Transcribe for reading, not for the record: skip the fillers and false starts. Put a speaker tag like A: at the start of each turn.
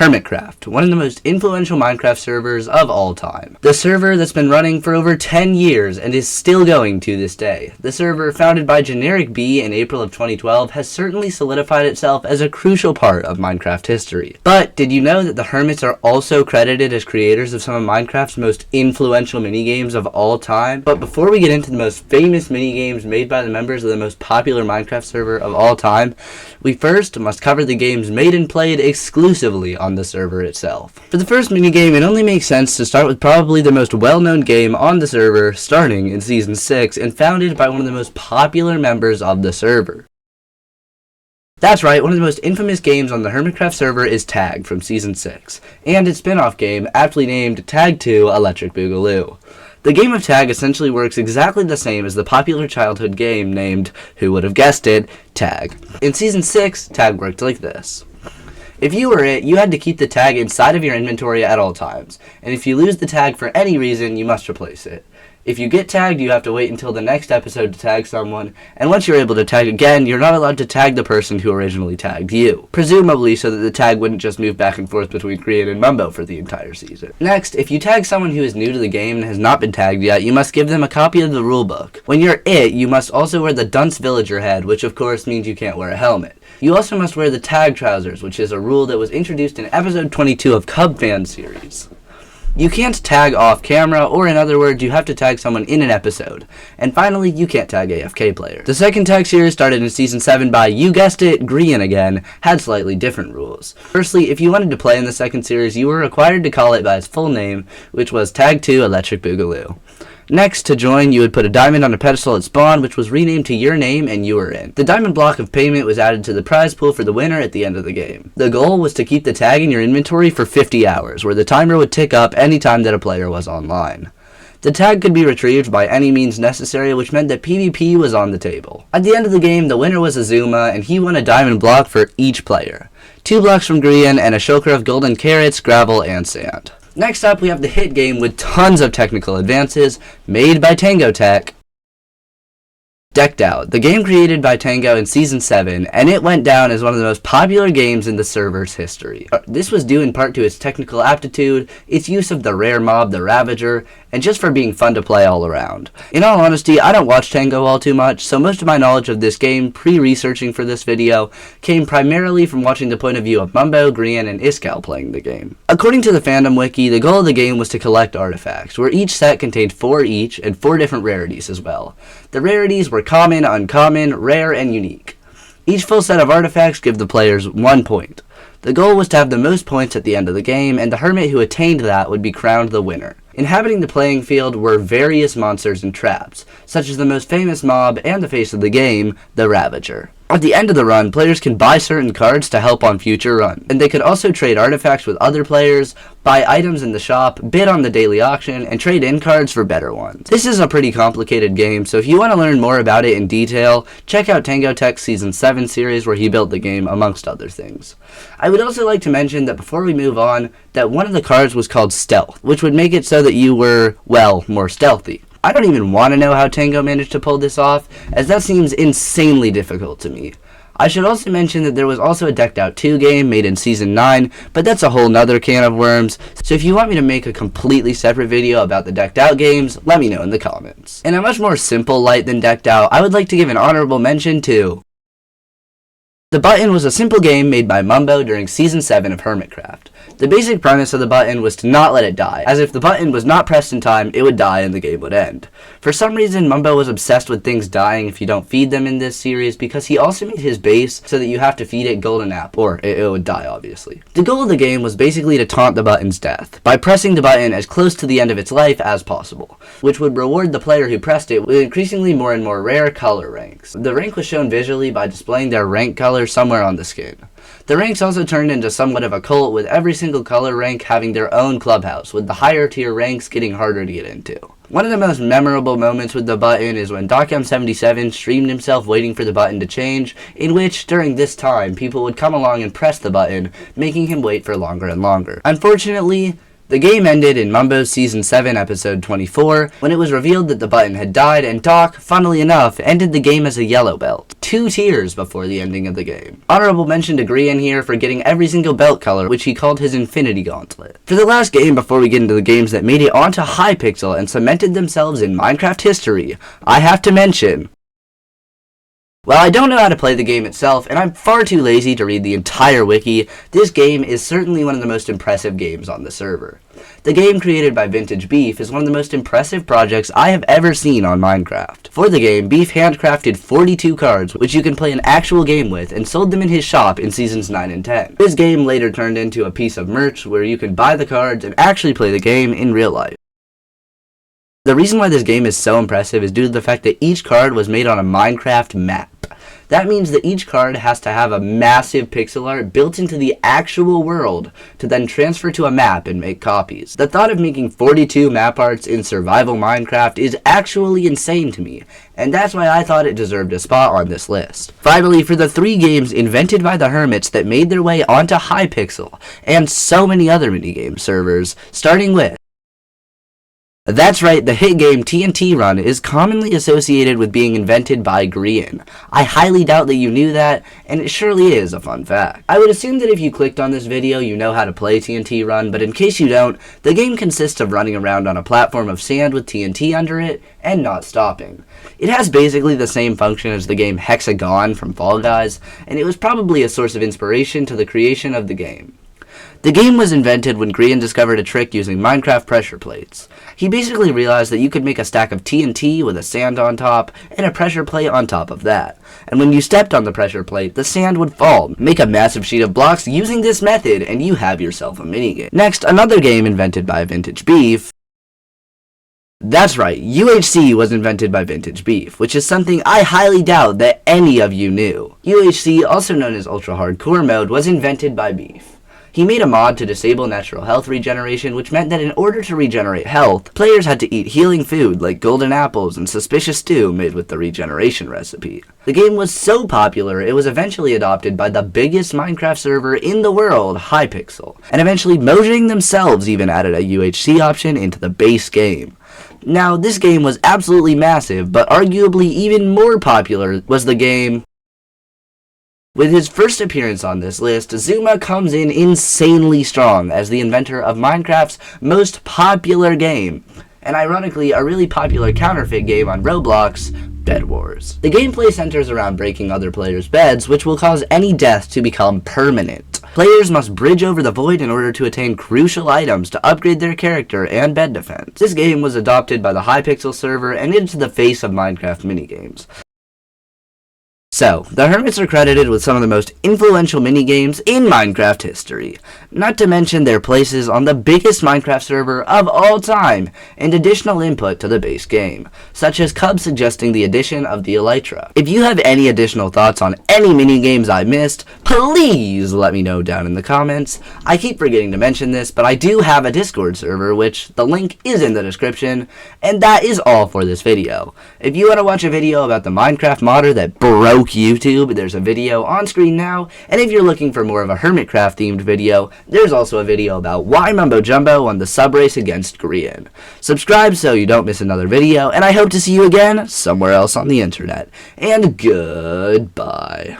A: Hermitcraft, one of the most influential Minecraft servers of all time. The server that's been running for over 10 years and is still going to this day. The server, founded by Generic B in April of 2012, has certainly solidified itself as a crucial part of Minecraft history. But did you know that the Hermits are also credited as creators of some of Minecraft's most influential minigames of all time? But before we get into the most famous minigames made by the members of the most popular Minecraft server of all time, we first must cover the games made and played exclusively on the server itself. For the first minigame, it only makes sense to start with probably the most well-known game on the server, starting in Season 6 and founded by one of the most popular members of the server. That's right, one of the most infamous games on the Hermitcraft server is Tag from Season 6, and its spin-off game, aptly named Tag 2 Electric Boogaloo. The game of Tag essentially works exactly the same as the popular childhood game named, who would have guessed it, Tag. In Season 6, Tag worked like this. If you were it, you had to keep the tag inside of your inventory at all times, and if you lose the tag for any reason, you must replace it. If you get tagged, you have to wait until the next episode to tag someone, and once you're able to tag again, you're not allowed to tag the person who originally tagged you, presumably so that the tag wouldn't just move back and forth between Korean and Mumbo for the entire season. Next, if you tag someone who is new to the game and has not been tagged yet, you must give them a copy of the rulebook. When you're it, you must also wear the dunce villager head, which of course means you can't wear a helmet. You also must wear the tag trousers, which is a rule that was introduced in episode 22 of Cub Fan series. You can't tag off camera, or in other words, you have to tag someone in an episode. And finally, you can't tag AFK players. The second tag series started in Season 7 by, you guessed it, Grian again, had slightly different rules. Firstly, if you wanted to play in the second series, you were required to call it by its full name, which was Tag 2 Electric Boogaloo. Next, to join, you would put a diamond on a pedestal at spawn, which was renamed to your name, and you were in. The diamond block of payment was added to the prize pool for the winner at the end of the game. The goal was to keep the tag in your inventory for 50 hours, where the timer would tick up any time that a player was online. The tag could be retrieved by any means necessary, which meant that PvP was on the table. At the end of the game, the winner was Azuma, and he won a diamond block for each player. 2 blocks from Grian, and a shulker of golden carrots, gravel, and sand. Next up, we have the hit game with tons of technical advances, made by Tango Tech, Decked Out, the game created by Tango in Season 7, and it went down as one of the most popular games in the server's history. This was due in part to its technical aptitude, its use of the rare mob, the Ravager, and just for being fun to play all around. In all honesty, I don't watch Tango all too much, so most of my knowledge of this game, pre-researching for this video, came primarily from watching the point of view of Mumbo, Grian, and Iskal playing the game. According to the fandom wiki, the goal of the game was to collect artifacts, where each set contained 4 each, and 4 different rarities as well. The rarities were common, uncommon, rare, and unique. Each full set of artifacts give the players 1 point. The goal was to have the most points at the end of the game, and the hermit who attained that would be crowned the winner. Inhabiting the playing field were various monsters and traps, such as the most famous mob and the face of the game, the Ravager. At the end of the run, players can buy certain cards to help on future runs, and they could also trade artifacts with other players, buy items in the shop, bid on the daily auction, and trade in cards for better ones. This is a pretty complicated game, so if you want to learn more about it in detail, check out Tango Tech's Season 7 series where he built the game, amongst other things. I would also like to mention that before we move on, that one of the cards was called Stealth, which would make it so that you were, well, more stealthy. I don't even want to know how Tango managed to pull this off, as that seems insanely difficult to me. I should also mention that there was also a Decked Out 2 game made in Season 9, but that's a whole nother can of worms, so if you want me to make a completely separate video about the Decked Out games, let me know in the comments. In a much more simple light than Decked Out, I would like to give an honorable mention to The Button was a simple game made by Mumbo during Season 7 of Hermitcraft. The basic premise of the button was to not let it die, as if the button was not pressed in time, it would die and the game would end. For some reason, Mumbo was obsessed with things dying if you don't feed them in this series, because he also made his base so that you have to feed it golden apple, or it would die obviously. The goal of the game was basically to taunt the button's death, by pressing the button as close to the end of its life as possible, which would reward the player who pressed it with increasingly more and more rare color ranks. The rank was shown visually by displaying their rank color somewhere on the skin. The ranks also turned into somewhat of a cult, with every single color rank having their own clubhouse, with the higher tier ranks getting harder to get into. One of the most memorable moments with the button is when DocM77 streamed himself waiting for the button to change, in which, during this time, people would come along and press the button, making him wait for longer and longer. Unfortunately, The game ended in Mumbo's Season 7, Episode 24, when it was revealed that the button had died, and Doc, funnily enough, ended the game as a yellow belt, 2 tiers before the ending of the game. Honorable mention to Grian here for getting every single belt color, which he called his Infinity Gauntlet. For the last game before we get into the games that made it onto Hypixel and cemented themselves in Minecraft history, I have to mention... While I don't know how to play the game itself, and I'm far too lazy to read the entire wiki, this game is certainly one of the most impressive games on the server. The game created by Vintage Beef is one of the most impressive projects I have ever seen on Minecraft. For the game, Beef handcrafted 42 cards, which you can play an actual game with, and sold them in his shop in Seasons 9 and 10. This game later turned into a piece of merch where you could buy the cards and actually play the game in real life. The reason why this game is so impressive is due to the fact that each card was made on a Minecraft map. That means that each card has to have a massive pixel art built into the actual world to then transfer to a map and make copies. The thought of making 42 map arts in survival Minecraft is actually insane to me, and that's why I thought it deserved a spot on this list. Finally, for the 3 games invented by the Hermits that made their way onto Hypixel, and so many other minigame servers, starting with... That's right, the hit game TNT Run is commonly associated with being invented by Grian. I highly doubt that you knew that, and it surely is a fun fact. I would assume that if you clicked on this video, you know how to play TNT Run, but in case you don't, the game consists of running around on a platform of sand with TNT under it, and not stopping. It has basically the same function as the game Hexagon from Fall Guys, and it was probably a source of inspiration to the creation of the game. The game was invented when Grian discovered a trick using Minecraft pressure plates. He basically realized that you could make a stack of TNT with a sand on top and a pressure plate on top of that. And when you stepped on the pressure plate, the sand would fall. Make a massive sheet of blocks using this method and you have yourself a minigame. Next, another game invented by Vintage Beef. That's right, UHC was invented by Vintage Beef, which is something I highly doubt that any of you knew. UHC, also known as Ultra Hardcore Mode, was invented by Beef. He made a mod to disable natural health regeneration, which meant that in order to regenerate health, players had to eat healing food like golden apples and suspicious stew made with the regeneration recipe. The game was so popular, it was eventually adopted by the biggest Minecraft server in the world, Hypixel, and eventually Mojang themselves even added a UHC option into the base game. Now, this game was absolutely massive, but arguably even more popular was the game... With his first appearance on this list, Zuma comes in insanely strong as the inventor of Minecraft's most popular game, and ironically a really popular counterfeit game on Roblox, Bed Wars. The gameplay centers around breaking other players' beds, which will cause any death to become permanent. Players must bridge over the void in order to attain crucial items to upgrade their character and bed defense. This game was adopted by the Hypixel server and into the face of Minecraft Minigames. So, the Hermits are credited with some of the most influential minigames in Minecraft history, not to mention their places on the biggest Minecraft server of all time, and additional input to the base game, such as Cub suggesting the addition of the Elytra. If you have any additional thoughts on any minigames I missed, please let me know down in the comments. I keep forgetting to mention this, but I do have a Discord server, which the link is in the description, and that is all for this video. If you want to watch a video about the Minecraft modder that broke YouTube, there's a video on screen now, and if you're looking for more of a Hermitcraft themed video, there's also a video about why Mumbo Jumbo won the sub race against Grian. Subscribe so you don't miss another video, and I hope to see you again somewhere else on the internet. And goodbye.